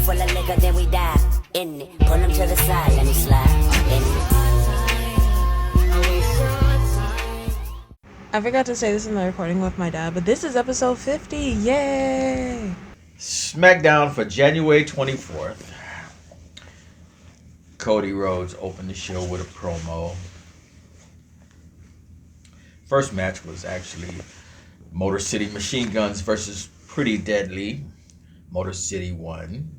full of liquor, then we dive in it. Pull him to the side, let me slide in it. I forgot to say this in the recording with my dad, but this is episode 50. Yay! SmackDown for January 24th. Cody Rhodes opened the show with a promo. First match was actually Motor City Machine Guns versus Pretty Deadly. Motor City won.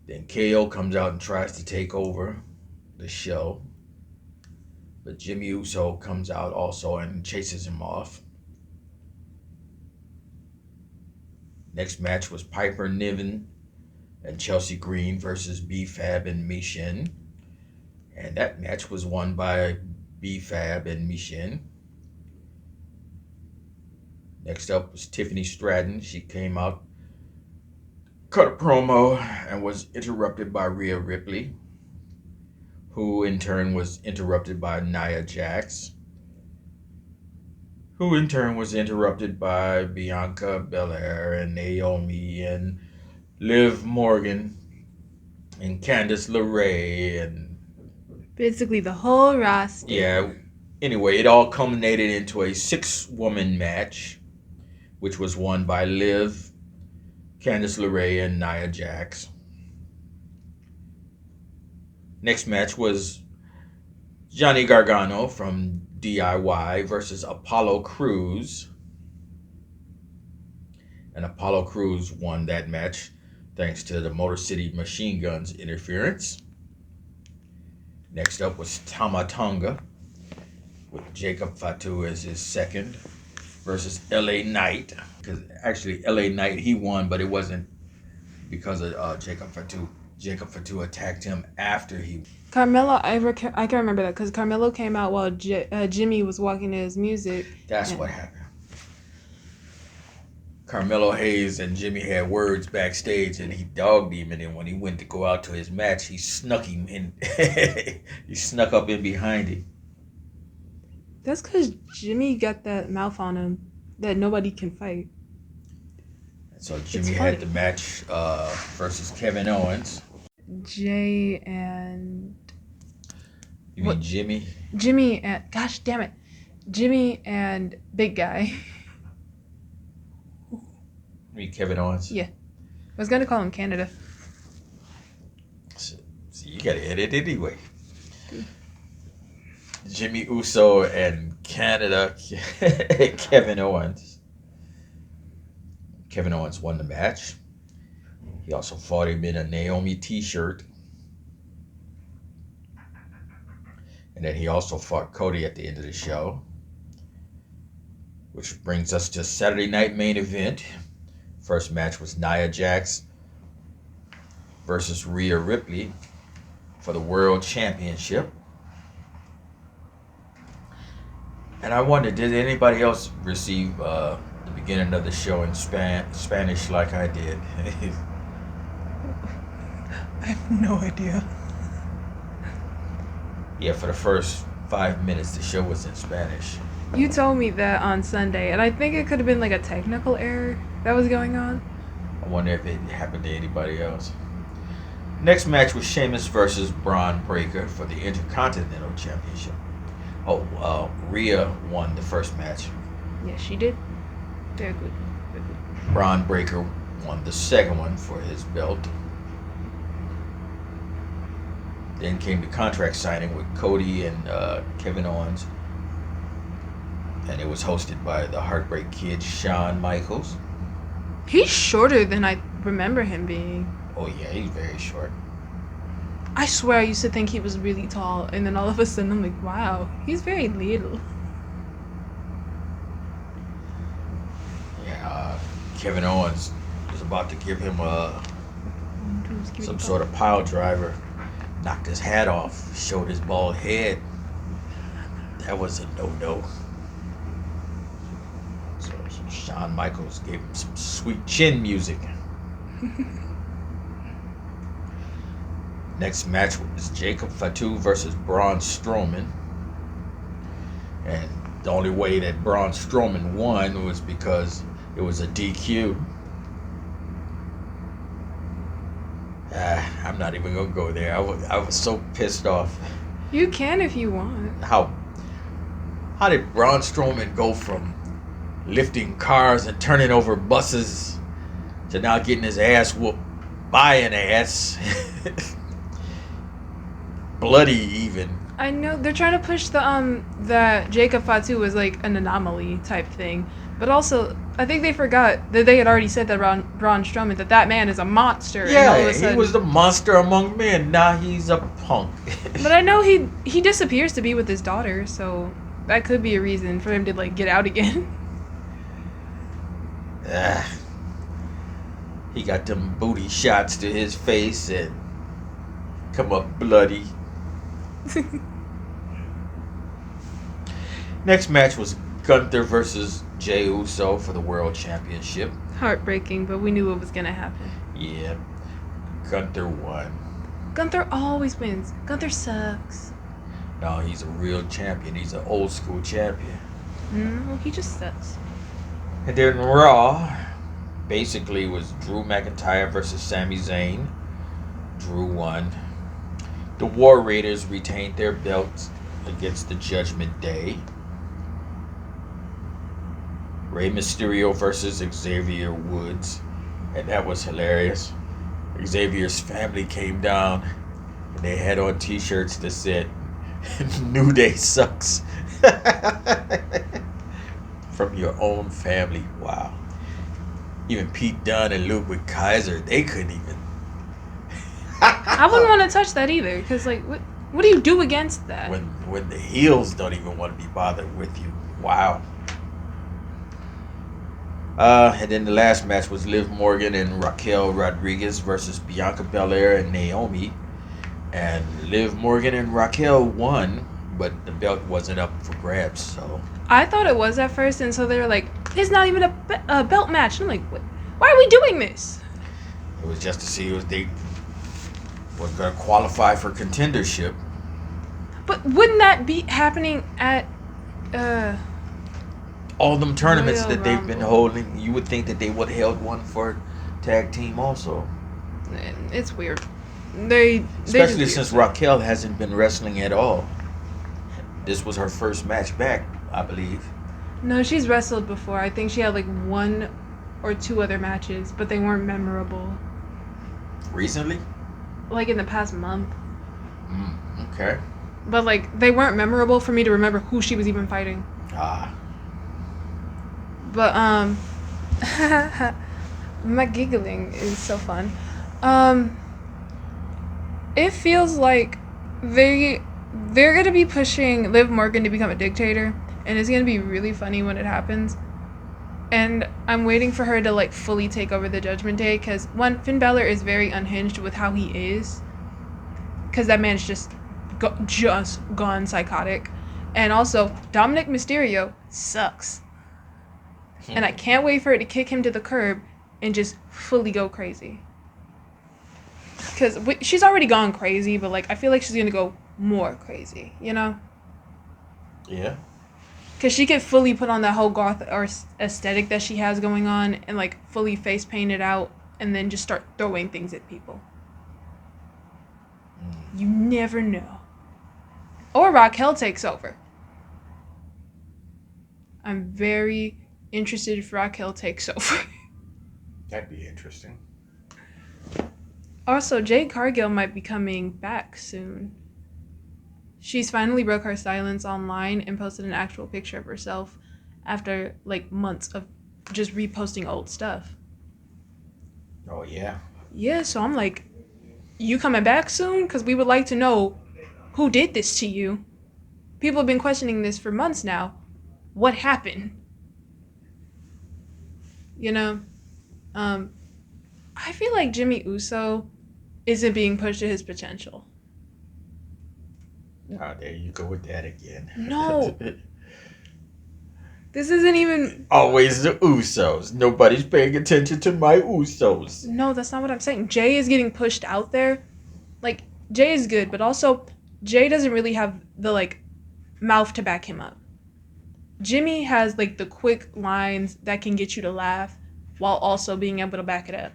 Then KO comes out and tries to take over the show. But Jimmy Uso comes out also and chases him off. Next match was Piper Niven and Chelsea Green versus B-Fab and Michin. And that match was won by B-Fab and Michin. Next up was Tiffany Stratton. She came out, cut a promo, and was interrupted by Rhea Ripley, who in turn was interrupted by Nia Jax, who in turn was interrupted by Bianca Belair and Naomi and Liv Morgan and Candice LeRae and basically the whole roster. Yeah. Anyway, it all culminated into a 6-woman match, which was won by Liv, Candice LeRae, and Nia Jax. Next match was Johnny Gargano from DIY versus Apollo Crews. And Apollo Crews won that match thanks to the Motor City Machine Guns interference. Next up was Tama Tonga with Jacob Fatu as his second versus LA Knight. Because actually LA Knight, he won, but it wasn't because of Jacob Fatu. Jacob Fatu attacked him after he... Carmelo, I can remember that because Carmelo came out while Jimmy was walking to his music. That's what happened. Carmelo Hayes and Jimmy had words backstage and he dogged him, and then when he went to go out to his match, he snuck him in. He snuck up in behind him. That's because Jimmy got that mouth on him that nobody can fight. So Jimmy had the match versus Kevin Owens. Jay and... You mean Jimmy? Jimmy and... Gosh damn it. Jimmy and Big Guy. You mean Kevin Owens? Yeah. I was going to call him Canada. So you got to edit it anyway. Jimmy Uso and Canada Kevin Owens. Kevin Owens won the match. He also fought him in a Naomi t-shirt. And then he also fought Cody at the end of the show. Which brings us to Saturday night main event. First match was Nia Jax versus Rhea Ripley for the World Championship. And I wonder, did anybody else receive the beginning of the show in Spanish like I did? I have no idea. Yeah, for the first 5 minutes, the show was in Spanish. You told me that on Sunday, and I think it could have been like a technical error that was going on. I wonder if it happened to anybody else. Next match was Sheamus versus Braun Breaker for the Intercontinental Championship. Rhea won the first match. Yes, she did. Very good. Very good. Braun Breaker won the second one for his belt. Then came the contract signing with Cody and Kevin Owens. And it was hosted by the Heartbreak Kid, Shawn Michaels. He's shorter than I remember him being. Oh yeah, he's very short. I swear I used to think he was really tall, and then all of a sudden I'm like, wow, he's very little. Yeah, Kevin Owens was about to give him some sort of pile driver. Knocked his hat off, showed his bald head. That was a no-no. So Shawn Michaels gave him some sweet chin music. Next match was Jacob Fatu versus Braun Strowman. And the only way that Braun Strowman won was because it was a DQ. I'm not even gonna go there. I was so pissed off. You can if you want. How did Braun Strowman go from lifting cars and turning over buses to now getting his ass whooped by an ass? Bloody even. I know they're trying to push the that Jacob Fatu was like an anomaly type thing, but also I think they forgot that they had already said that around Braun Strowman that man is a monster. Yeah, and all of a sudden, he was the monster among men. Now he's a punk. But I know he disappears to be with his daughter, so that could be a reason for him to like get out again. He got them booty shots to his face and come up bloody. Next match was Gunther versus Jey Uso for the World Championship. Heartbreaking, but we knew what was gonna happen. Yeah, Gunther won. Gunther always wins. Gunther sucks. No, he's a real champion. He's an old school champion. No, he just sucks. And then Raw basically was Drew McIntyre versus Sami Zayn. Drew won. The War Raiders retained their belts against the Judgment Day. Rey Mysterio versus Xavier Woods. And that was hilarious. Xavier's family came down and they had on t-shirts that said, New Day sucks. From your own family. Wow. Even Pete Dunne and Ludwig Kaiser, they couldn't even. I wouldn't want to touch that either, because like, what do you do against that? When the heels don't even want to be bothered with you. Wow. And then the last match was Liv Morgan and Raquel Rodriguez versus Bianca Belair and Naomi. And Liv Morgan and Raquel won, but the belt wasn't up for grabs, so. I thought it was at first, and so they were like, it's not even a belt match. And I'm like, what? Why are we doing this? It was just to see if they were going to qualify for contendership. But wouldn't that be happening at all them tournaments Royal that they've been Rumble? holding, you would think that they would have held one for tag team also. It's weird. They Especially just since weird. Raquel hasn't been wrestling at all. This was her first match back, I believe. No, she's wrestled before. I think she had like 1 or 2 other matches, but they weren't memorable. Recently? Like in the past month. Okay. But like they weren't memorable for me to remember who she was even fighting. Ah. But my giggling is so fun. It feels like they're gonna be pushing Liv Morgan to become a dictator, and it's gonna be really funny when it happens. And I'm waiting for her to like fully take over the Judgment Day, because one, Finn Balor is very unhinged with how he is, because that man's just gone psychotic, and also Dominic Mysterio sucks. And I can't wait for her to kick him to the curb and just fully go crazy. Because she's already gone crazy, but like I feel like she's going to go more crazy, you know? Yeah. Because she could fully put on that whole goth or aesthetic that she has going on and like fully face paint it out and then just start throwing things at people. You never know. Or Raquel takes over. I'm very interested if Raquel takes over. That'd be interesting. Also, Jade Cargill might be coming back soon. She's finally broke her silence online and posted an actual picture of herself after like months of just reposting old stuff. Oh, yeah. Yeah, so I'm like, you coming back soon? Because we would like to know who did this to you. People have been questioning this for months now. What happened? You know? I feel like Jimmy Uso isn't being pushed to his potential. Oh, there you go with that again. No. This isn't even... Always the Usos. Nobody's paying attention to my Usos. No, that's not what I'm saying. Jay is getting pushed out there. Like, Jay is good, but also Jay doesn't really have the, like, mouth to back him up. Jimmy has, like, the quick lines that can get you to laugh while also being able to back it up.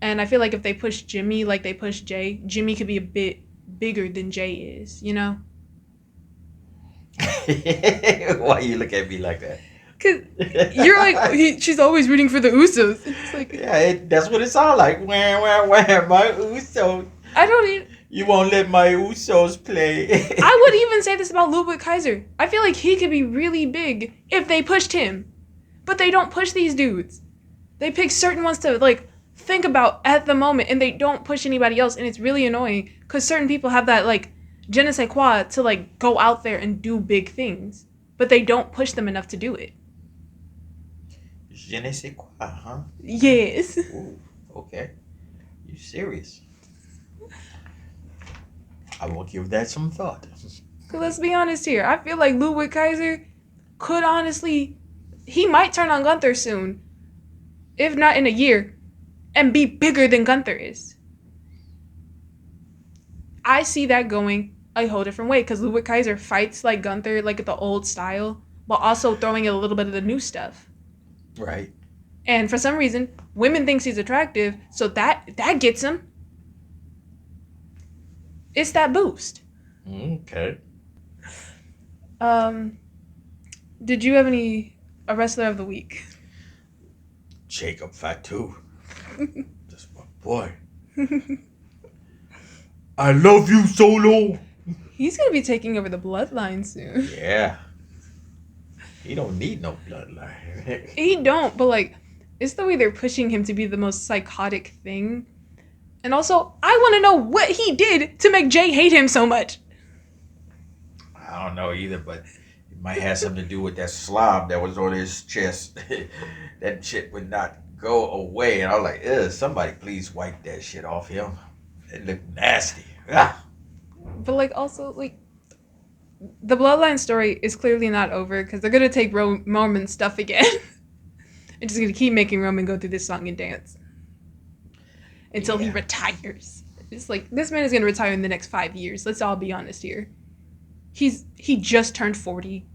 And I feel like if they push Jimmy like they push Jay, Jimmy could be a bit bigger than Jay is, you know? Why you look at me like that? Because you're like, she's always rooting for the Usos. It's like, yeah, that's what it sounds like. Wham, wham, wham, my Usos. I don't even... You won't let my Usos play. I would even say this about Ludwig Kaiser. I feel like he could be really big if they pushed him. But they don't push these dudes. They pick certain ones to, like, think about at the moment, and they don't push anybody else, and it's really annoying, because certain people have that, like, je ne sais quoi to, like, go out there and do big things. But they don't push them enough to do it. Je ne sais quoi, huh? Yes. Ooh, okay. You serious? I will give that some thought. Let's be honest here. I feel like Ludwig Kaiser could honestly... He might turn on Gunther soon. If not in a year. And be bigger than Gunther is. I see that going a whole different way. Because Ludwig Kaiser fights like Gunther, like the old style. While also throwing in a little bit of the new stuff. Right. And for some reason, women thinks he's attractive, so that gets him. It's that boost. Okay. Did you have a wrestler of the week? Jacob Fatu. That's my boy. I love you, Solo. He's gonna be taking over the bloodline soon. Yeah. He don't need no bloodline. He don't, but like, it's the way they're pushing him to be the most psychotic thing. And also, I want to know what he did to make Jay hate him so much. I don't know either, but it might have something to do with that slob that was on his chest. That shit would not go away. And I was like, ugh, somebody please wipe that shit off him. It looked nasty. Ah. But like, also, like, the bloodline story is clearly not over because they're going to take Roman's stuff again. And just going to keep making Roman go through this song and dance. Until he retires. It's like, this man is going to retire in the next 5 years. Let's all be honest here. He just turned 40.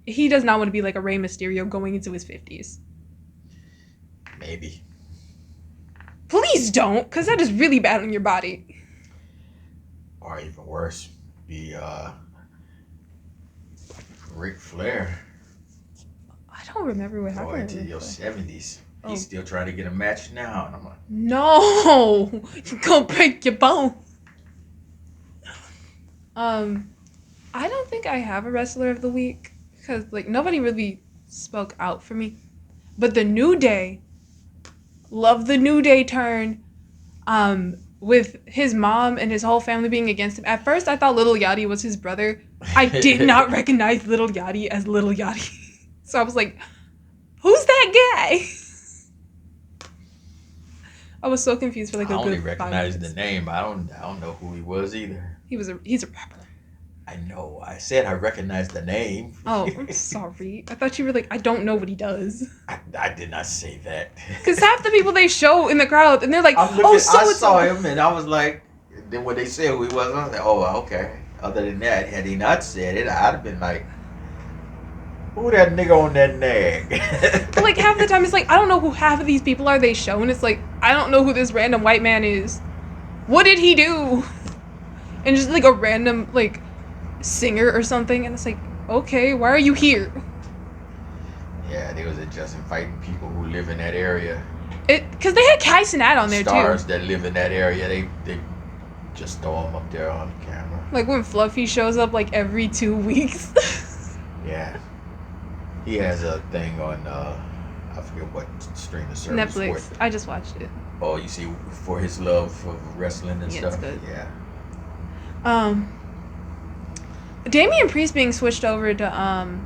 He does not want to be like a Rey Mysterio going into his 50s. Maybe. Please don't, because that is really bad on your body. Or even worse, be Ric Flair. I don't remember what happened. Going to your 70s. He's still trying to get a match now. And I'm like, no, you're gonna break your bone. I don't think I have a wrestler of the week because like nobody really spoke out for me. But the New Day, love the New Day turn. With his mom and his whole family being against him. At first, I thought Little Yachty was his brother. I did not recognize Little Yachty as Little Yachty. So I was like, who's that guy? I was so confused for like a good 5 minutes. I only recognized the name. I don't know who he was either. He's a rapper. I know. I said I recognized the name. Oh, I'm sorry. I thought you were like, I don't know what he does. I did not say that. Because half the people they show in the crowd, and they're like, I saw him, and I was like, then when they said who he was, I was like, oh, okay. Other than that, had he not said it, I'd have been like, who that nigga on that nag? But like half the time, it's like, I don't know who half of these people are they show, and it's like, I don't know who this random white man is. What did he do? And just like a random, like, singer or something, and it's like, okay, why are you here? Yeah, they was just fighting people who live in that area. Because they had Kai Cenat on there Stars too. that live in that area, they just throw them up there on camera. Like when Fluffy shows up like every 2 weeks. Yeah, he has a thing on I forget what streaming service. Netflix. I just watched it. Oh, you see, for his love for wrestling and stuff. It's good. Yeah. Damian Priest being switched over to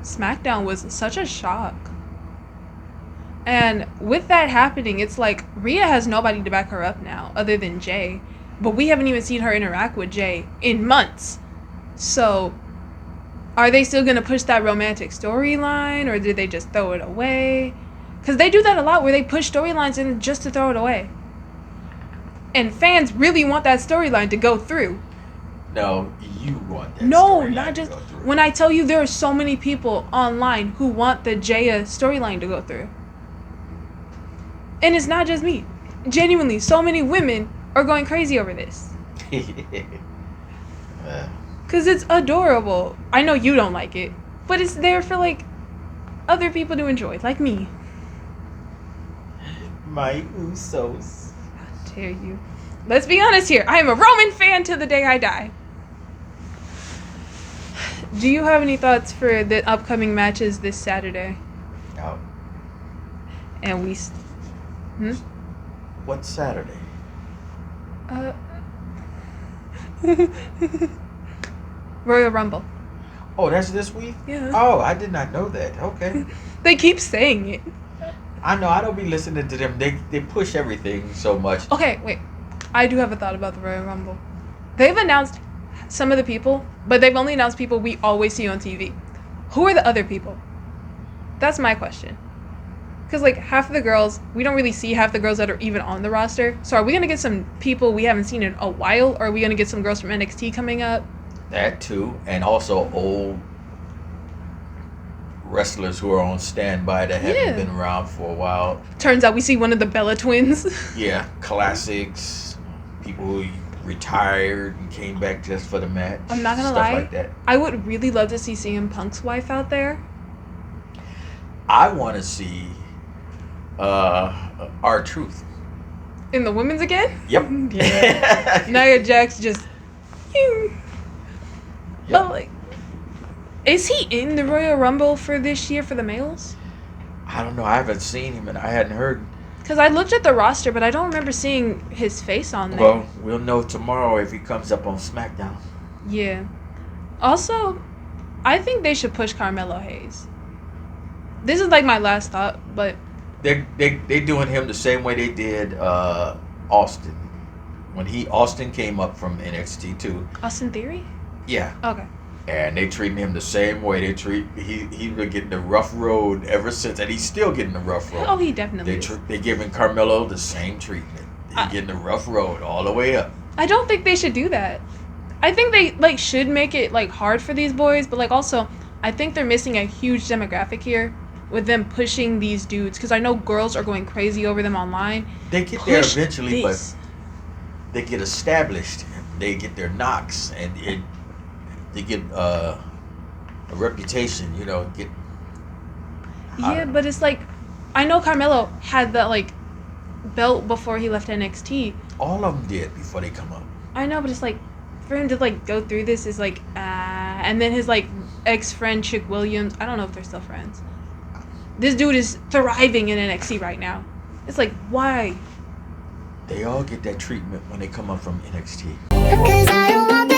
SmackDown was such a shock. And with that happening, it's like Rhea has nobody to back her up now other than Jay. But we haven't even seen her interact with Jay in months. So are they still going to push that romantic storyline, or did they just throw it away? Because they do that a lot where they push storylines in just to throw it away. And fans really want that storyline to go through. No, you want that. No, not just when I tell you there are so many people online who want the Jaya storyline to go through. And it's not just me. genuinely, so many women are going crazy over this. Because it's adorable. I know you don't like it, but it's there for, like, other people to enjoy, like me. My Usos. How dare you. Let's be honest here. I am a Roman fan till the day I die. Do you have any thoughts for the upcoming matches this Saturday? Out. And we... What's Saturday? Royal Rumble. Oh, that's this week? Yeah. Oh, I did not know that. Okay. They keep saying it. I know. I don't be listening to them. They push everything so much. Okay, wait. I do have a thought about the Royal Rumble. They've announced some of the people, but they've only announced people we always see on TV. Who are the other people? That's my question. Because, like, half of the girls, we don't really see half the girls that are even on the roster. So are we going to get some people we haven't seen in a while? Or are we going to get some girls from NXT coming up? That too. And also old wrestlers who are on standby that haven't been around for a while. Turns out we see one of the Bella twins. Yeah, classics. People who retired and came back just for the match. I'm not gonna stuff lie. Like that. I would really love to see CM Punk's wife out there. I want to see R-Truth. In the women's again? Yep. Yeah. Nia Jax just... Yep. But, like... Is he in the Royal Rumble for this year for the males? I don't know. I haven't seen him and I hadn't heard. Because I looked at the roster, but I don't remember seeing his face on there. Well, we'll know tomorrow if he comes up on SmackDown. Yeah. Also, I think they should push Carmelo Hayes. This is like my last thought, but... They doing him the same way they did Austin. When Austin came up from NXT too. Austin Theory? Yeah. Okay. And they treat him the same way they treat he's been getting the rough road ever since, and he's still getting the rough road. Oh, he definitely is. They giving Carmelo the same treatment. He's getting the rough road all the way up. I don't think they should do that. I think they like should make it like hard for these boys, but like also I think they're missing a huge demographic here with them pushing these dudes because I know girls are going crazy over them online. They get there eventually, but they get established. They get their knocks, and they get a reputation, you know. Yeah, but it's like, I know Carmelo had that like belt before he left NXT. All of them did before they come up. I know, but it's like for him to like go through this is like and then his like ex-friend Chick Williams. I don't know if they're still friends. This dude is thriving in NXT right now. It's like, why? They all get that treatment when they come up from NXT. Cause I don't want